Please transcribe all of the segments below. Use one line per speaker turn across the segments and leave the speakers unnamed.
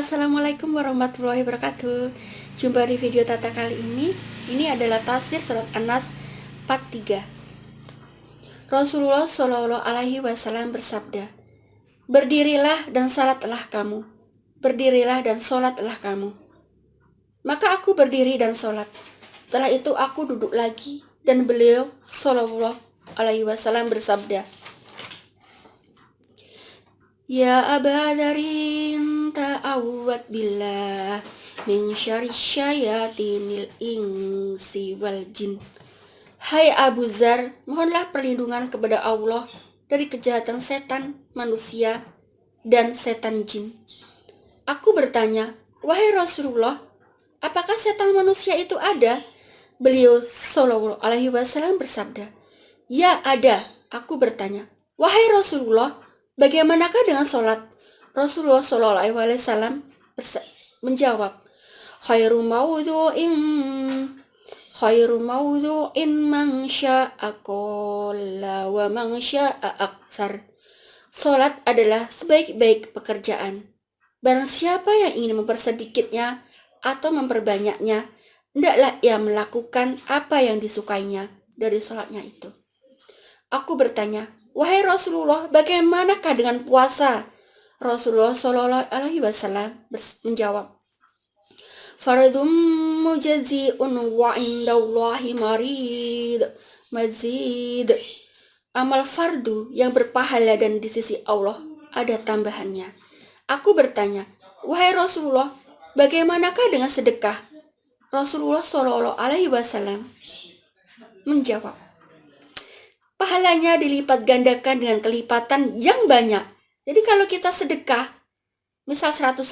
Assalamualaikum warahmatullahi wabarakatuh. Jumpa di video Tata kali ini. Ini adalah tafsir surat An-Nas 43. Rasulullah Shallallahu Alaihi Wasallam bersabda, berdirilah dan salatlah kamu. Berdirilah dan salatlah kamu. Maka aku berdiri dan salat. Setelah itu aku duduk lagi dan beliau Shallallahu Alaihi Wasallam bersabda, Ya Aba Dharin ta'awwad billah min syarri syayatinil insi wal jin. Hai Abu Dzar, mohonlah perlindungan kepada Allah dari kejahatan setan manusia dan setan jin. Aku bertanya, wahai Rasulullah, apakah setan manusia itu ada? Beliau Shallallahu Alaihi Wasallam bersabda, ya ada. Aku bertanya, wahai Rasulullah, bagaimanakah dengan sholat? Rasulullah Shallallahu Alaihi Wasallam menjawab, khairu mawdu'in man sya'a qalla wa man sya'a aktsar. Sholat adalah sebaik-baik pekerjaan. Barang siapa yang ingin mempersedikitnya atau memperbanyaknya, hendaklah ia melakukan apa yang disukainya dari sholatnya itu. Aku bertanya, wahai Rasulullah, bagaimanakah dengan puasa? Rasulullah Shallallahu Alaihi Wasallam menjawab, fardhum mujazzi'un wa indallahi mazid. Amal fardu yang berpahala dan di sisi Allah ada tambahannya. Aku bertanya, wahai Rasulullah, bagaimanakah dengan sedekah? Rasulullah Shallallahu Alaihi Wasallam menjawab, pahalanya dilipat gandakan dengan kelipatan yang banyak. Jadi kalau kita sedekah, misal 100.000,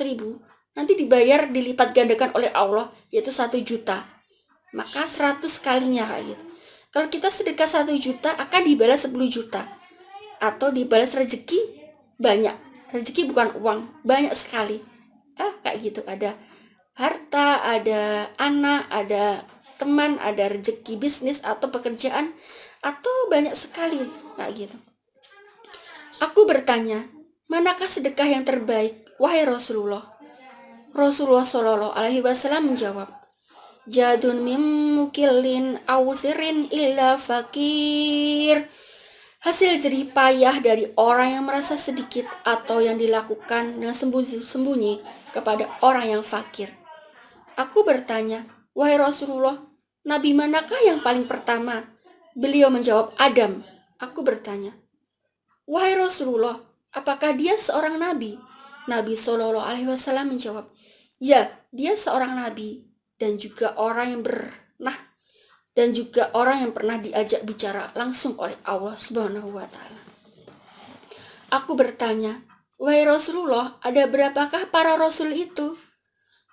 nanti dibayar dilipat gandakan oleh Allah, yaitu 1 juta. Maka 100 kalinya kayak gitu. Kalau kita sedekah 1 juta, akan dibalas 10 juta. Atau dibalas rezeki banyak. Rezeki bukan uang, banyak sekali. Kayak gitu, ada harta, ada anak, ada teman, ada rezeki bisnis atau pekerjaan, atau banyak sekali kayak gitu. Aku bertanya, manakah sedekah yang terbaik, wahai Rasulullah? Rasulullah Shallallahu Alaihi Wasallam menjawab, jadun mim mukillin awsirin illa fakir. Hasil jerih payah dari orang yang merasa sedikit atau yang dilakukan dengan sembunyi-sembunyi kepada orang yang fakir. Aku bertanya, wahai Rasulullah, nabi manakah yang paling pertama? Beliau menjawab, Adam. Aku bertanya, wahai Rasulullah, apakah dia seorang nabi? Nabi Shallallahu Alaihi Wasallam menjawab, ya, dia seorang nabi dan juga orang yang pernah diajak bicara langsung oleh Allah Subhanahu wa Ta'ala. Aku bertanya, wahai Rasulullah, ada berapakah para rasul itu?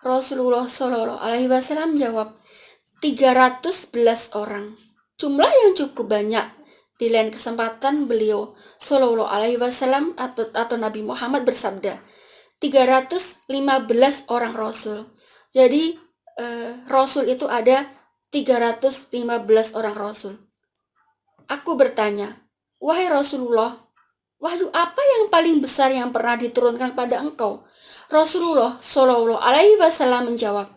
Rasulullah Shallallahu Alaihi Wasallam menjawab, 311 orang. Jumlah yang cukup banyak. Di lain kesempatan beliau Shallallahu Alaihi Wasallam atau Nabi Muhammad bersabda, 315 orang rasul. Jadi rasul itu ada 315 orang rasul. Aku bertanya, wahai Rasulullah, wahyu apa yang paling besar yang pernah diturunkan pada engkau? Rasulullah Shallallahu Alaihi Wasallam menjawab,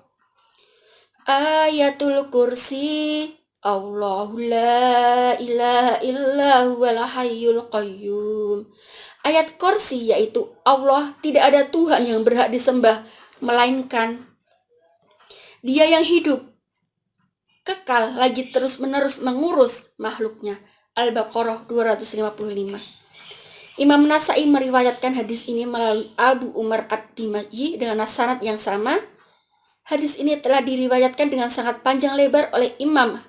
ayatul kursi, Allahu la ilaha illa huwal hayyul qayyum. Ayat kursi yaitu Allah tidak ada Tuhan yang berhak disembah melainkan Dia yang hidup, kekal lagi terus-menerus mengurus makhluknya. Al-Baqarah 255. Imam Nasai meriwayatkan hadis ini melalui Abu Umar Ad-Dimaji dengan sanad yang sama. Hadis ini telah diriwayatkan dengan sangat panjang lebar oleh Imam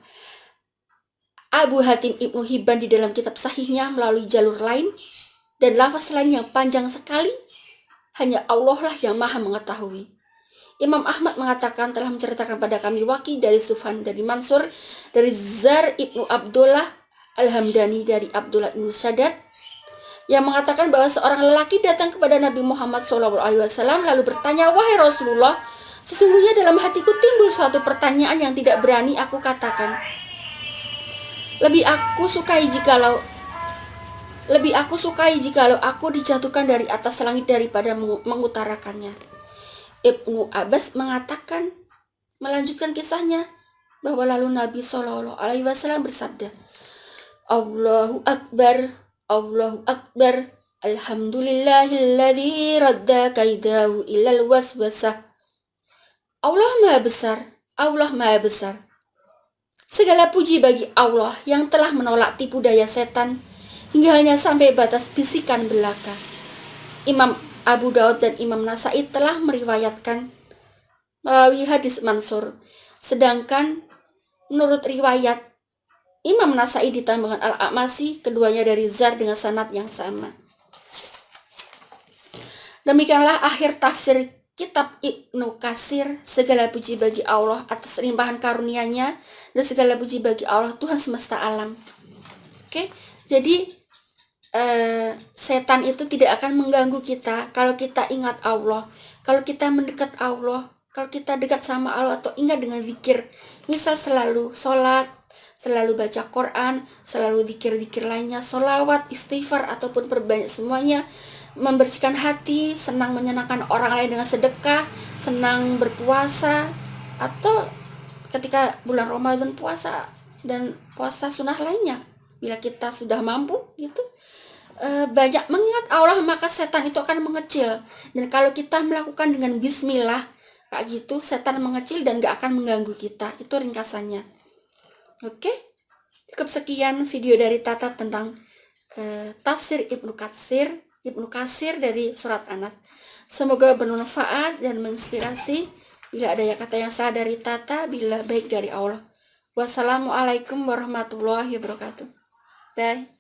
Abu Hatim Ibnu Hibban di dalam kitab sahihnya melalui jalur lain, dan lafaz lain yang panjang sekali. Hanya Allah lah yang maha mengetahui. Imam Ahmad mengatakan telah menceritakan pada kami Waqi dari Sufyan dari Mansur dari Zar Ibnu Abdullah Al-Hamdani dari Abdullah Ibnu Shaddad yang mengatakan bahwa seorang lelaki datang kepada Nabi Muhammad SAW lalu bertanya, wahai Rasulullah, sesungguhnya dalam hatiku timbul suatu pertanyaan yang tidak berani aku katakan. Lebih aku sukai jikalau aku dijatuhkan dari atas langit daripada mengutarakannya. Ibnu Abbas mengatakan, melanjutkan kisahnya, bahwa lalu Nabi Shallallahu Alaihi Wasallam bersabda, Allahu Akbar, Allahu Akbar, Alhamdulillahilladzi radda kaidahu ilal waswasah. Allah Maha Besar, Allah Maha Besar. Segala puji bagi Allah yang telah menolak tipu daya setan hingga hanya sampai batas bisikan belaka. Imam Abu Daud dan Imam Nasai telah meriwayatkan melalui hadis mansur. Sedangkan menurut riwayat Imam Nasai ditambahkan Al-A'masi, keduanya dari Zar dengan sanad yang sama. Demikianlah akhir tafsir kitab Ibnu Katsir. Segala puji bagi Allah atas limpahan karunia-Nya dan segala puji bagi Allah Tuhan semesta alam. Oke, jadi setan itu tidak akan mengganggu kita kalau kita ingat Allah, kalau kita mendekat Allah, kalau kita dekat sama Allah atau ingat dengan zikir. Misal selalu sholat, selalu baca Quran, selalu zikir-zikir lainnya, sholawat, istighfar ataupun perbanyak semuanya, membersihkan hati, senang menyenangkan orang lain dengan sedekah, senang berpuasa, atau ketika bulan Ramadan puasa dan puasa sunnah lainnya, bila kita sudah mampu gitu, banyak mengingat Allah, maka setan itu akan mengecil. Dan kalau kita melakukan dengan bismillah kayak gitu, setan mengecil dan gak akan mengganggu kita. Itu ringkasannya. Oke, cukup sekian video dari Tata tentang tafsir Ibnu Katsir dari surat Anas. Semoga bermanfaat dan menginspirasi. Bila ada kata yang salah dari Tata, bila baik dari Allah. Wassalamualaikum warahmatullahi wabarakatuh. Bye.